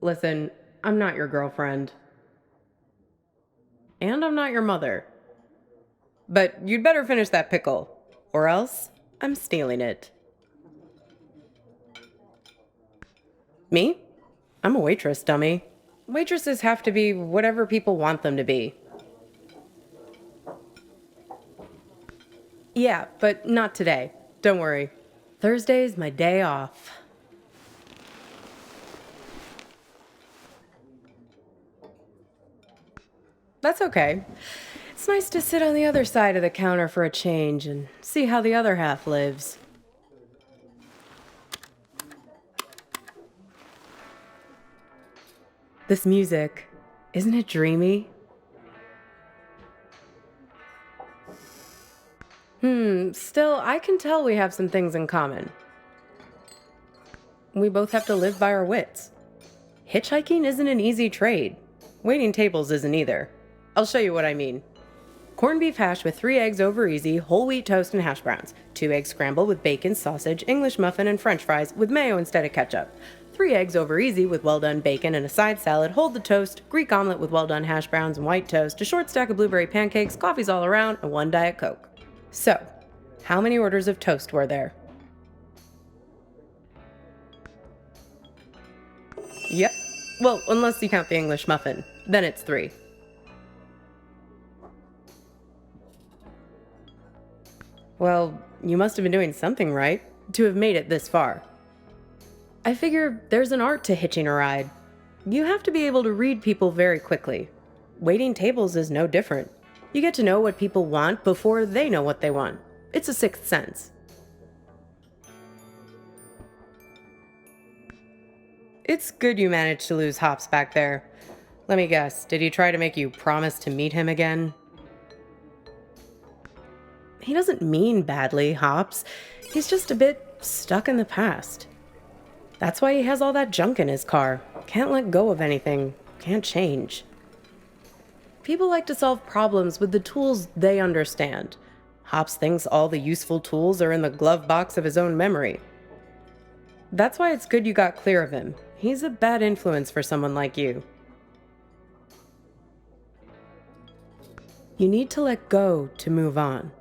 Listen, I'm not your girlfriend. And I'm not your mother. But you'd better finish that pickle, or else I'm stealing it. Me? I'm a waitress, dummy. Waitresses have to be whatever people want them to be. Yeah, but not today. Don't worry. Thursday's my day off. That's okay. It's nice to sit on the other side of the counter for a change and see how the other half lives. This music, isn't it dreamy? Still, I can tell we have some things in common. We both have to live by our wits. Hitchhiking isn't an easy trade. Waiting tables isn't either. I'll show you what I mean. Corned beef hash with 3 eggs over easy, whole wheat toast and hash browns. 2 eggs scrambled with bacon, sausage, English muffin, and french fries with mayo instead of ketchup. 3 eggs over easy with well done bacon and a side salad, hold the toast, Greek omelet with well done hash browns and white toast, a short stack of blueberry pancakes, coffees all around, and 1 Diet Coke. So, how many orders of toast were there? Yep. Well, unless you count the English muffin. Then it's 3. Well, you must have been doing something right to have made it this far. I figure there's an art to hitching a ride. You have to be able to read people very quickly. Waiting tables is no different. You get to know what people want before they know what they want. It's a sixth sense. It's good you managed to lose Hops back there. Let me guess, did he try to make you promise to meet him again? He doesn't mean badly, Hops. He's just a bit stuck in the past. That's why he has all that junk in his car. Can't let go of anything. Can't change. People like to solve problems with the tools they understand. Hops thinks all the useful tools are in the glove box of his own memory. That's why it's good you got clear of him. He's a bad influence for someone like you. You need to let go to move on.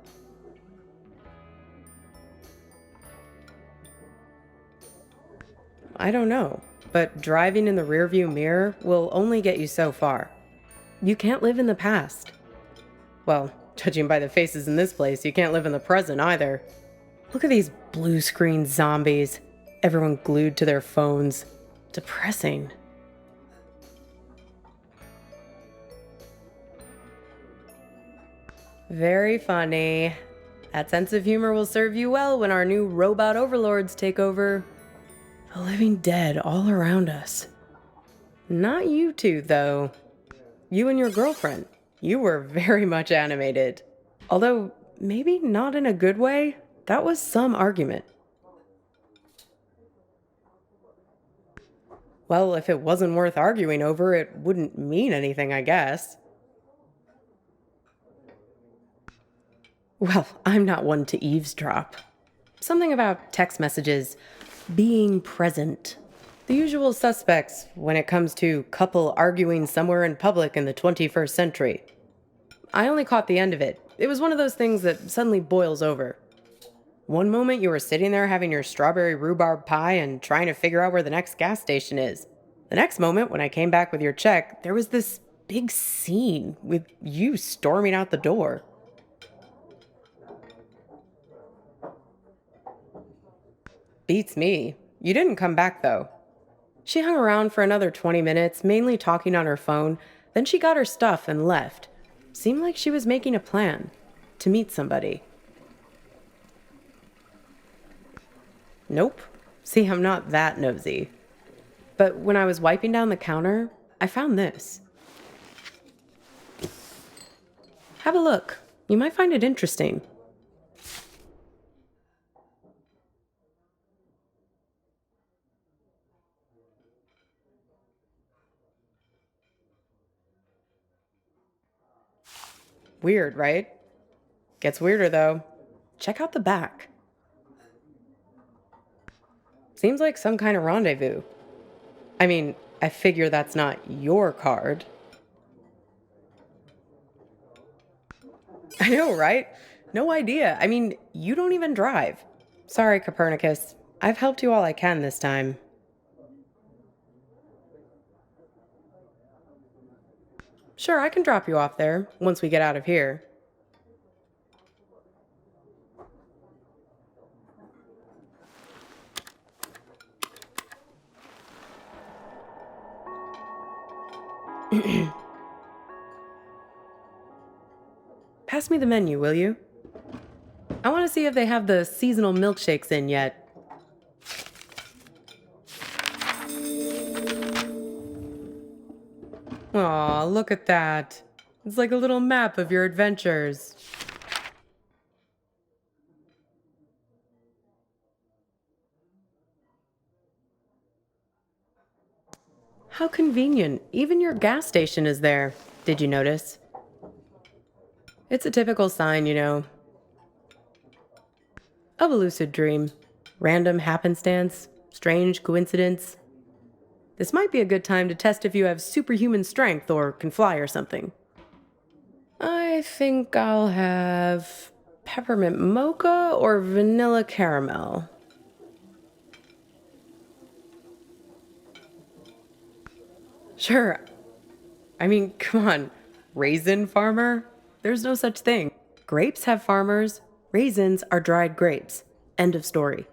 I don't know, but driving in the rearview mirror will only get you so far. You can't live in the past. Well, judging by the faces in this place, you can't live in the present either. Look at these blue screen zombies. Everyone glued to their phones. Depressing. Very funny. That sense of humor will serve you well when our new robot overlords take over. The living dead all around us. Not you two, though. You and your girlfriend. You were very much animated. Although, maybe not in a good way. That was some argument. Well, if it wasn't worth arguing over, it wouldn't mean anything, I guess. Well, I'm not one to eavesdrop. Something about text messages being present. The usual suspects when it comes to couple arguing somewhere in public in the 21st century. I only caught the end of it. It was one of those things that suddenly boils over. One moment you were sitting there having your strawberry rhubarb pie and trying to figure out where the next gas station is. The next moment, when I came back with your check, there was this big scene with you storming out the door. Beats me. You didn't come back, though. She hung around for another 20 minutes, mainly talking on her phone. Then she got her stuff and left. Seemed like she was making a plan to meet somebody. Nope. See, I'm not that nosy. But when I was wiping down the counter, I found this. Have a look. You might find it interesting. Weird, right? Gets weirder, though. Check out the back. Seems like some kind of rendezvous. I mean, I figure that's not your card. I know, right? No idea. I mean, you don't even drive. Sorry, Copernicus. I've helped you all I can this time. Sure, I can drop you off there once we get out of here. Pass me the menu, will you? I want to see if they have the seasonal milkshakes in yet. Aw, look at that. It's like a little map of your adventures. How convenient. Even your gas station is there. Did you notice? It's a typical sign, of a lucid dream. Random happenstance, strange coincidence. This might be a good time to test if you have superhuman strength or can fly or something. I think I'll have peppermint mocha or vanilla caramel. Sure. I mean, come on. Raisin farmer? There's no such thing. Grapes have farmers. Raisins are dried grapes. End of story.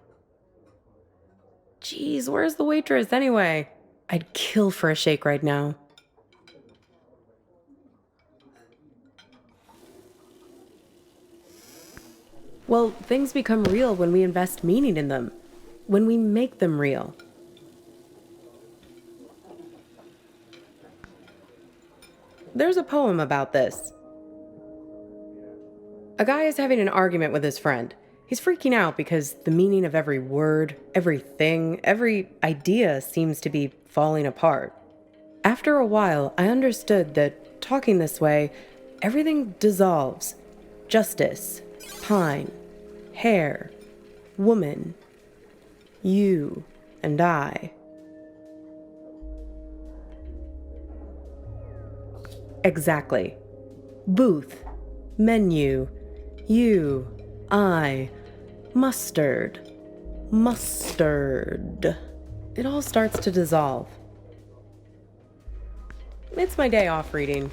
Geez, where's the waitress anyway? I'd kill for a shake right now. Well, things become real when we invest meaning in them, when we make them real. There's a poem about this. A guy is having an argument with his friend. He's freaking out because the meaning of every word, everything, every idea seems to be falling apart. After a while, I understood that talking this way, everything dissolves. Justice, pine, hair, woman, you, and I. Exactly. Booth, menu, you, I, mustard, mustard. It all starts to dissolve. It's my day off reading.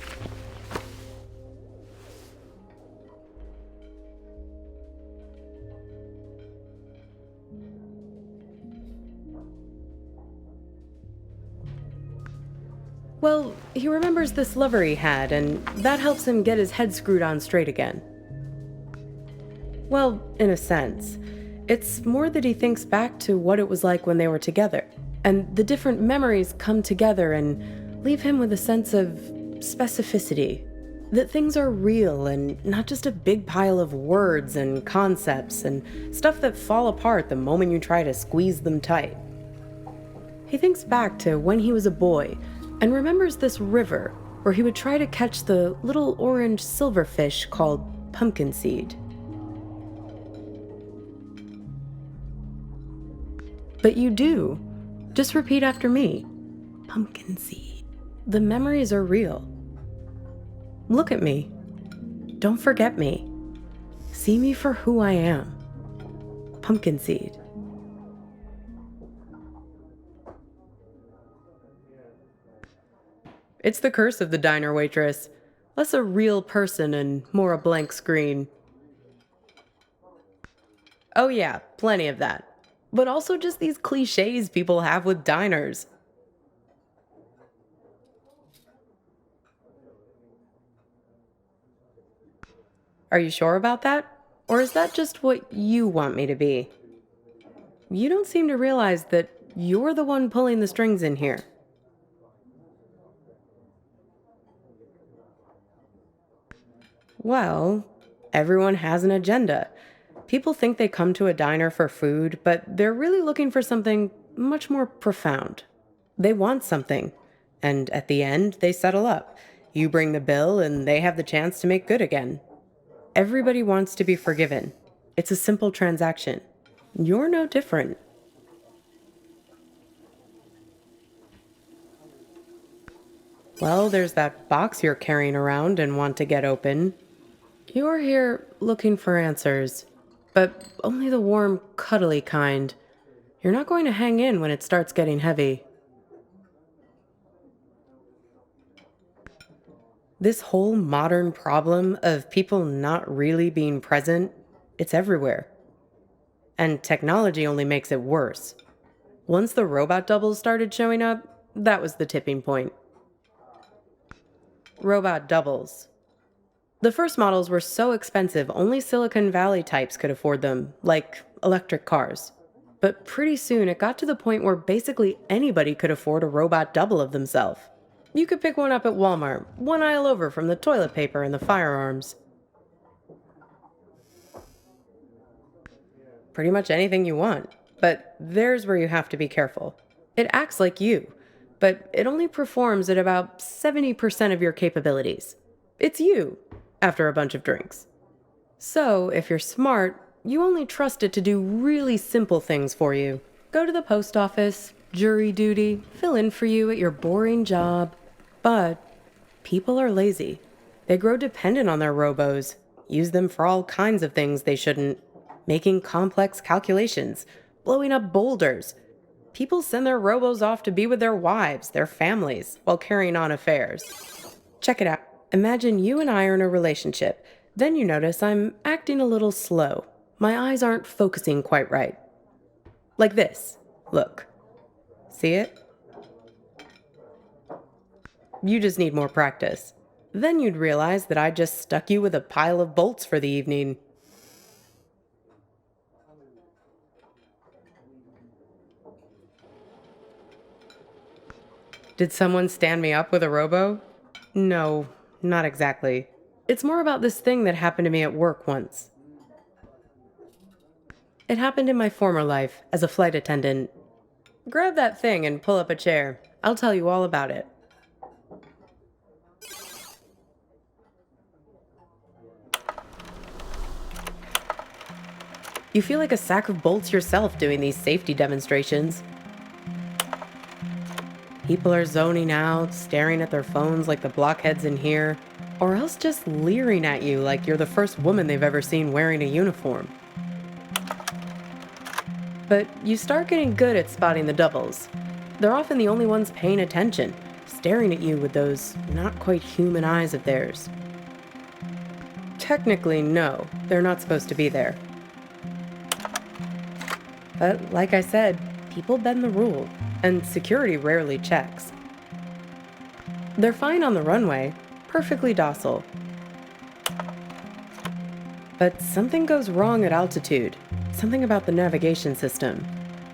Well, he remembers this lover he had, and that helps him get his head screwed on straight again. Well, in a sense. It's more that he thinks back to what it was like when they were together, and the different memories come together and leave him with a sense of specificity. That things are real and not just a big pile of words and concepts and stuff that fall apart the moment you try to squeeze them tight. He thinks back to when he was a boy and remembers this river where he would try to catch the little orange silverfish called pumpkin seed. But you do. Just repeat after me. Pumpkin seed. The memories are real. Look at me. Don't forget me. See me for who I am. Pumpkin seed. It's the curse of the diner waitress. Less a real person and more a blank screen. Oh yeah, plenty of that. But also just these cliches people have with diners. Are you sure about that? Or is that just what you want me to be? You don't seem to realize that you're the one pulling the strings in here. Well, everyone has an agenda. People think they come to a diner for food, but they're really looking for something much more profound. They want something, and at the end, they settle up. You bring the bill, and they have the chance to make good again. Everybody wants to be forgiven. It's a simple transaction. You're no different. Well, there's that box you're carrying around and want to get open. You're here looking for answers, but only the warm, cuddly kind. You're not going to hang in when it starts getting heavy. This whole modern problem of people not really being present, it's everywhere. And technology only makes it worse. Once the robot doubles started showing up, that was the tipping point. Robot doubles. The first models were so expensive, only Silicon Valley types could afford them, like electric cars. But pretty soon it got to the point where basically anybody could afford a robot double of themselves. You could pick one up at Walmart, one aisle over from the toilet paper and the firearms. Pretty much anything you want. But there's where you have to be careful. It acts like you, but it only performs at about 70% of your capabilities. It's you, after a bunch of drinks. So, if you're smart, you only trust it to do really simple things for you. Go to the post office, jury duty, fill in for you at your boring job. But people are lazy. They grow dependent on their robos, use them for all kinds of things they shouldn't, making complex calculations, blowing up boulders. People send their robos off to be with their wives, their families, while carrying on affairs. Check it out. Imagine you and I are in a relationship. Then you notice I'm acting a little slow. My eyes aren't focusing quite right. Like this. Look. See it? You just need more practice. Then you'd realize that I just stuck you with a pile of bolts for the evening. Did someone stand me up with a robo? No, not exactly. It's more about this thing that happened to me at work once. It happened in my former life as a flight attendant. Grab that thing and pull up a chair. I'll tell you all about it. You feel like a sack of bolts yourself doing these safety demonstrations. People are zoning out, staring at their phones like the blockheads in here, or else just leering at you like you're the first woman they've ever seen wearing a uniform. But you start getting good at spotting the doubles. They're often the only ones paying attention, staring at you with those not quite human eyes of theirs. Technically, no, they're not supposed to be there. But like I said, people bend the rule, and security rarely checks. They're fine on the runway, perfectly docile. But something goes wrong at altitude, something about the navigation system.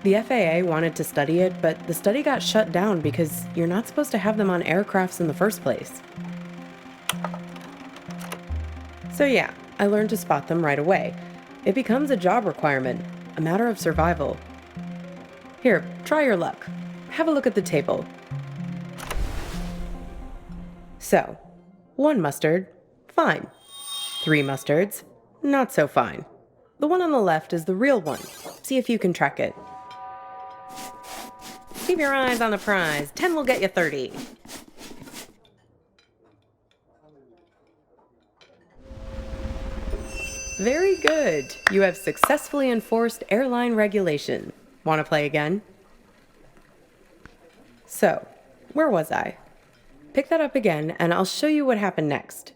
The FAA wanted to study it, but the study got shut down because you're not supposed to have them on aircrafts in the first place. So yeah, I learned to spot them right away. It becomes a job requirement, a matter of survival. Here, try your luck. Have a look at the table. So, 1 mustard, fine. 3 mustards, not so fine. The one on the left is the real one. See if you can track it. Keep your eyes on the prize. 10 will get you 30. Very good. You have successfully enforced airline regulation. Want to play again? So, where was I? Pick that up again, and I'll show you what happened next.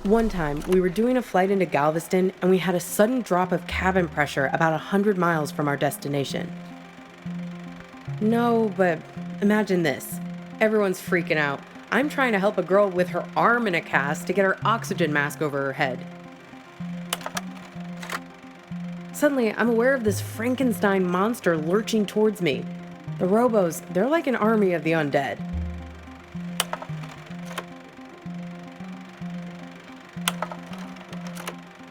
One time, we were doing a flight into Galveston, and we had a sudden drop of cabin pressure about 100 miles from our destination. No, but imagine this. Everyone's freaking out. I'm trying to help a girl with her arm in a cast to get her oxygen mask over her head. Suddenly, I'm aware of this Frankenstein monster lurching towards me. The robos, they're like an army of the undead.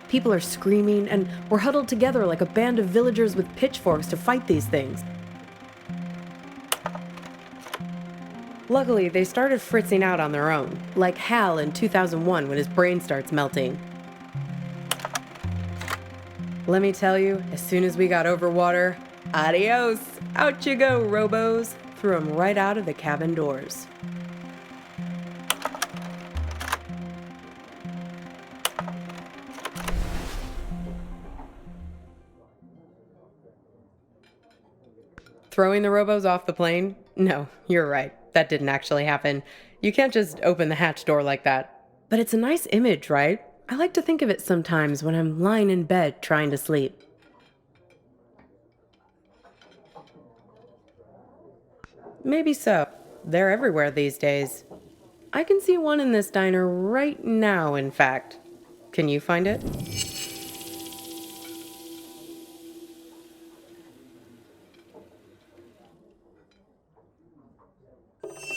People are screaming, and we're huddled together like a band of villagers with pitchforks to fight these things. Luckily, they started fritzing out on their own, like Hal in 2001 when his brain starts melting. Let me tell you, as soon as we got over water, Adios! Out you go, robos! Threw him right out of the cabin doors. Throwing the robos off the plane? No, you're right. That didn't actually happen. You can't just open the hatch door like that. But it's a nice image, right? I like to think of it sometimes when I'm lying in bed trying to sleep. Maybe so. They're everywhere these days. I can see one in this diner right now, in fact. Can you find it?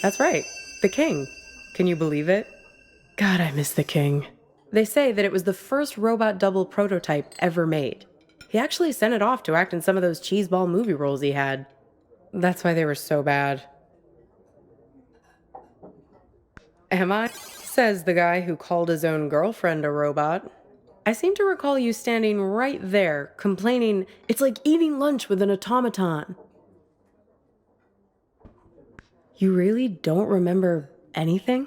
That's right. The king. Can you believe it? God, I miss the king. They say that it was the first robot double prototype ever made. He actually sent it off to act in some of those cheeseball movie roles he had. That's why they were so bad. Am I? Says the guy who called his own girlfriend a robot. I seem to recall you standing right there, complaining it's like eating lunch with an automaton. You really don't remember anything?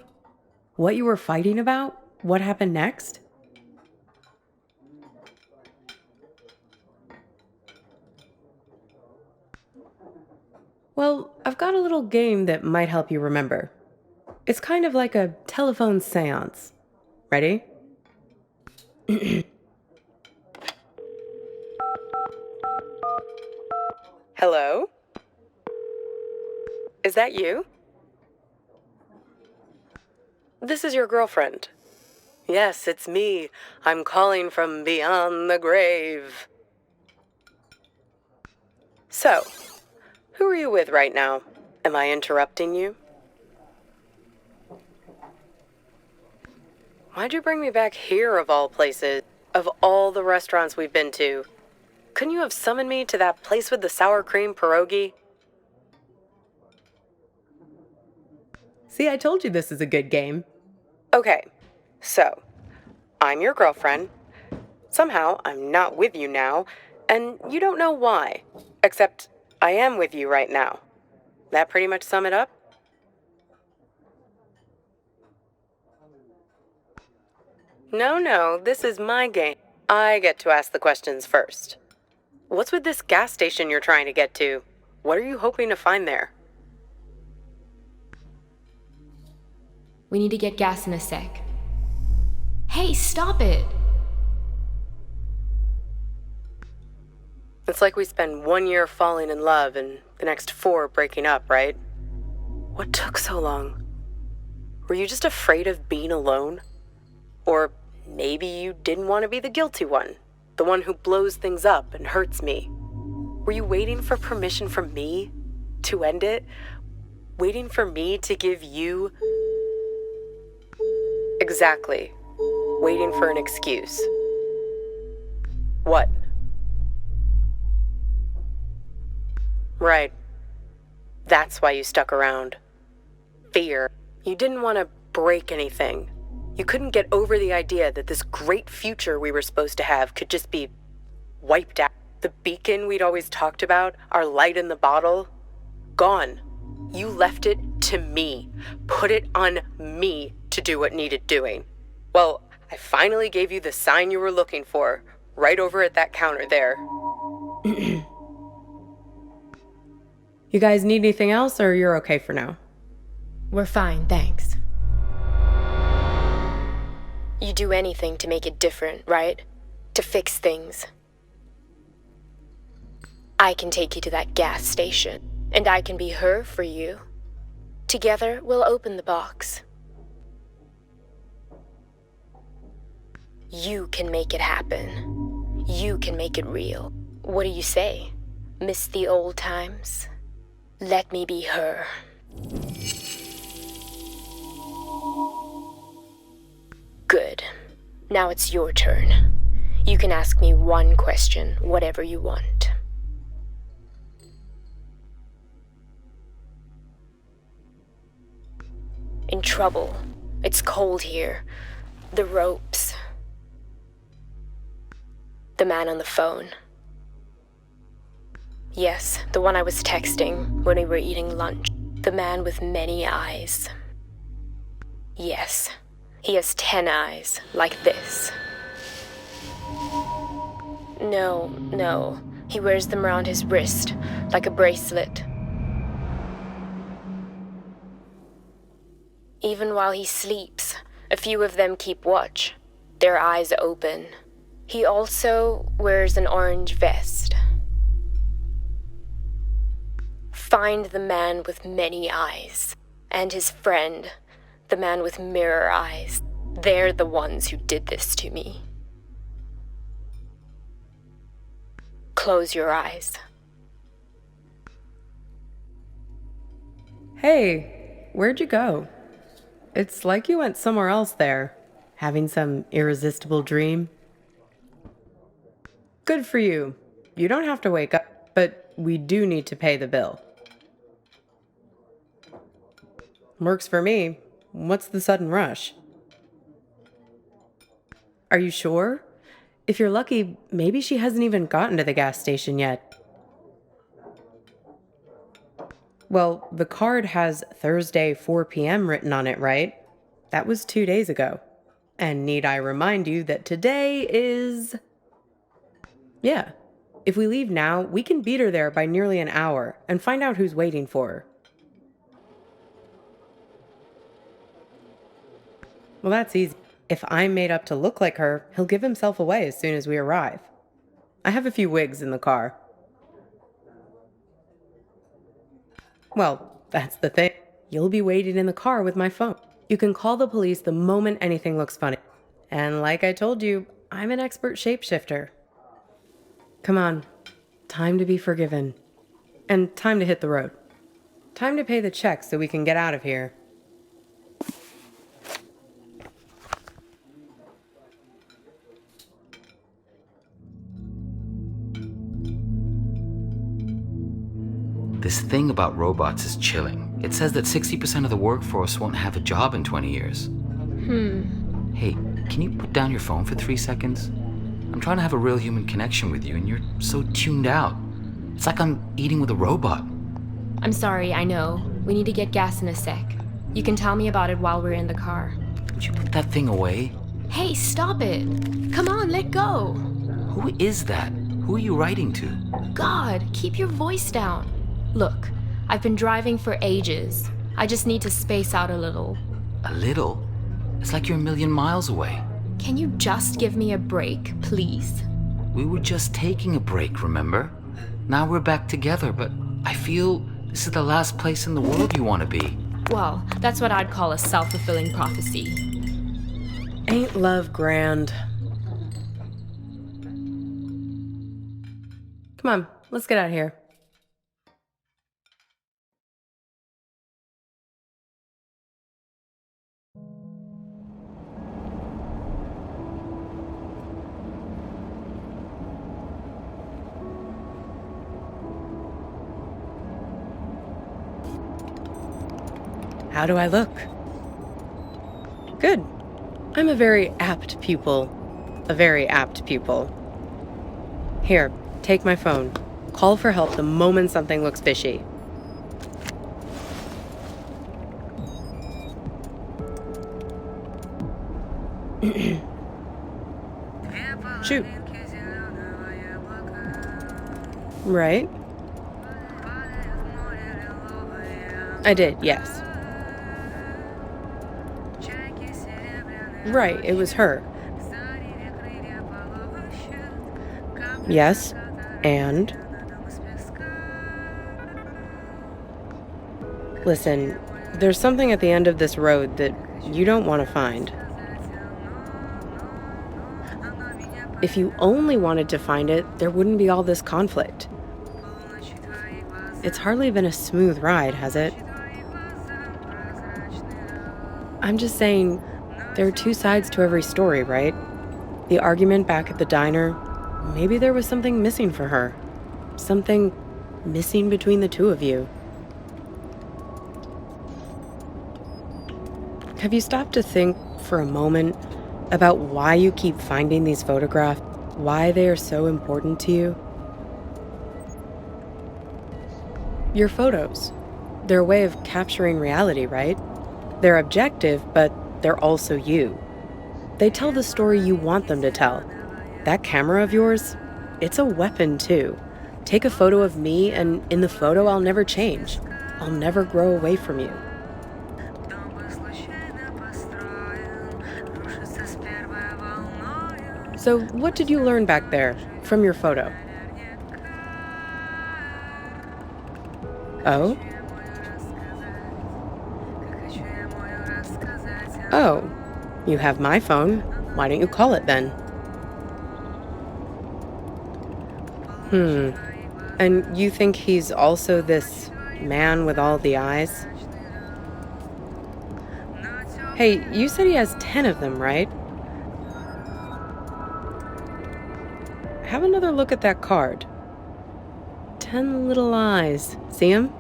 What you were fighting about? What happened next? Well, I've got a little game that might help you remember. It's kind of like a telephone seance. Ready? Hello? Is that you? This is your girlfriend. Yes, it's me. I'm calling from beyond the grave. So, who are you with right now? Am I interrupting you? Why'd you bring me back here of all places? Of all the restaurants we've been to? Couldn't you have summoned me to that place with the sour cream pierogi? See, I told you this is a good game. Okay, so, I'm your girlfriend. Somehow, I'm not with you now, and you don't know why. Except, I am with you right now. That pretty much sum it up? No, this is my game. I get to ask the questions first. What's with this gas station you're trying to get to? What are you hoping to find there? We need to get gas in a sec. Hey, stop it! It's like we spend 1 year falling in love and the next 4 breaking up, right? What took so long? Were you just afraid of being alone? Or maybe you didn't want to be the guilty one, the one who blows things up and hurts me. Were you waiting for permission from me to end it? Waiting for me to give you... Exactly. Waiting for an excuse. What? Right. That's why you stuck around. Fear. You didn't want to break anything. You couldn't get over the idea that this great future we were supposed to have could just be wiped out. The beacon we'd always talked about, our light in the bottle, gone. You left it to me. Put it on me to do what needed doing. Well, I finally gave you the sign you were looking for, right over at that counter there. You guys need anything else, or you're okay for now? We're fine, thanks. You do anything to make it different, right? To fix things. I can take you to that gas station, and I can be her for you. Together, we'll open the box. You can make it happen. You can make it real. What do you say? Miss the old times? Let me be her. Good. Now it's your turn. You can ask me one question, whatever you want. In trouble. It's cold here. The ropes. The man on the phone. Yes, the one I was texting when we were eating lunch. The man with many eyes. Yes, he has 10 eyes, like this. No, he wears them around his wrist, like a bracelet. Even while he sleeps, a few of them keep watch, their eyes open. He also wears an orange vest. Find the man with many eyes, and his friend, the man with mirror eyes. They're the ones who did this to me. Close your eyes. Hey, where'd you go? It's like you went somewhere else there, having some irresistible dream. Good for you. You don't have to wake up, but we do need to pay the bill. Works for me. What's the sudden rush? Are you sure? If you're lucky, maybe she hasn't even gotten to the gas station yet. Well, the card has Thursday 4 p.m. written on it, right? That was 2 days ago. And need I remind you that today is... Yeah. If we leave now, we can beat her there by nearly an hour and find out who's waiting for her. Well, that's easy. If I'm made up to look like her, he'll give himself away as soon as we arrive. I have a few wigs in the car. Well, that's the thing. You'll be waiting in the car with my phone. You can call the police the moment anything looks funny. And like I told you, I'm an expert shapeshifter. Come on. Time to be forgiven. And time to hit the road. Time to pay the check so we can get out of here. This thing about robots is chilling. It says that 60% of the workforce won't have a job in 20 years. Hey, can you put down your phone for 3 seconds? I'm trying to have a real human connection with you, and you're so tuned out. It's like I'm eating with a robot. I'm sorry, I know. We need to get gas in a sec. You can tell me about it while we're in the car. Would you put that thing away? Hey, stop it! Come on, let go! Who is that? Who are you writing to? God, keep your voice down. Look, I've been driving for ages. I just need to space out a little. A little? It's like you're a million miles away. Can you just give me a break, please? We were just taking a break, remember? Now we're back together, but I feel this is the last place in the world you want to be. Well, that's what I'd call a self-fulfilling prophecy. Ain't love grand? Come on, let's get out of here. How do I look? Good. I'm a very apt pupil. A very apt pupil. Here, take my phone. Call for help the moment something looks fishy. Shoot. Right? I did, yes. Right, it was her. Yes, and? Listen, there's something at the end of this road that you don't want to find. If you only wanted to find it, there wouldn't be all this conflict. It's hardly been a smooth ride, has it? I'm just saying, there are two sides to every story, right? The argument back at the diner, maybe there was something missing for her. Something missing between the two of you. Have you stopped to think for a moment about why you keep finding these photographs? Why they are so important to you? Your photos. They're a way of capturing reality, right? They're objective, but they're also you. They tell the story you want them to tell. That camera of yours, it's a weapon too. Take a photo of me, and in the photo, I'll never change. I'll never grow away from you. So, what did you learn back there from your photo? Oh? Oh, you have my phone. Why don't you call it then? And you think he's also this man with all the eyes? Hey, you said he has 10 of them, right? Have another look at that card. 10 little eyes. See him?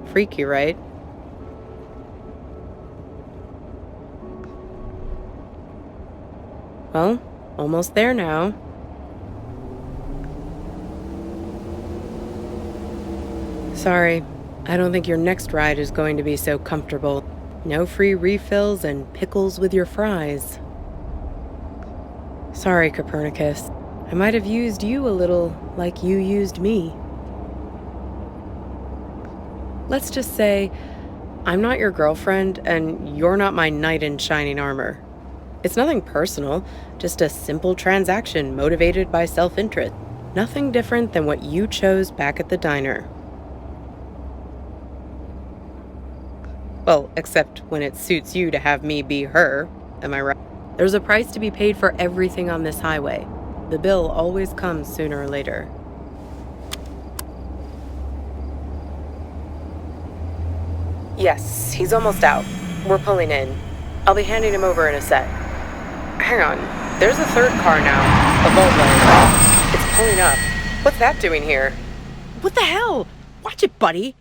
Freaky, right? Well, almost there now. Sorry, I don't think your next ride is going to be so comfortable. No free refills and pickles with your fries. Sorry, Copernicus. I might have used you a little like you used me. Let's just say, I'm not your girlfriend and you're not my knight in shining armor. It's nothing personal, just a simple transaction motivated by self-interest. Nothing different than what you chose back at the diner. Well, except when it suits you to have me be her, am I right? There's a price to be paid for everything on this highway. The bill always comes sooner or later. Yes, he's almost out. We're pulling in. I'll be handing him over in a sec. Hang on, there's a third car now. A Volvo. It's pulling up. What's that doing here? What the hell? Watch it, buddy.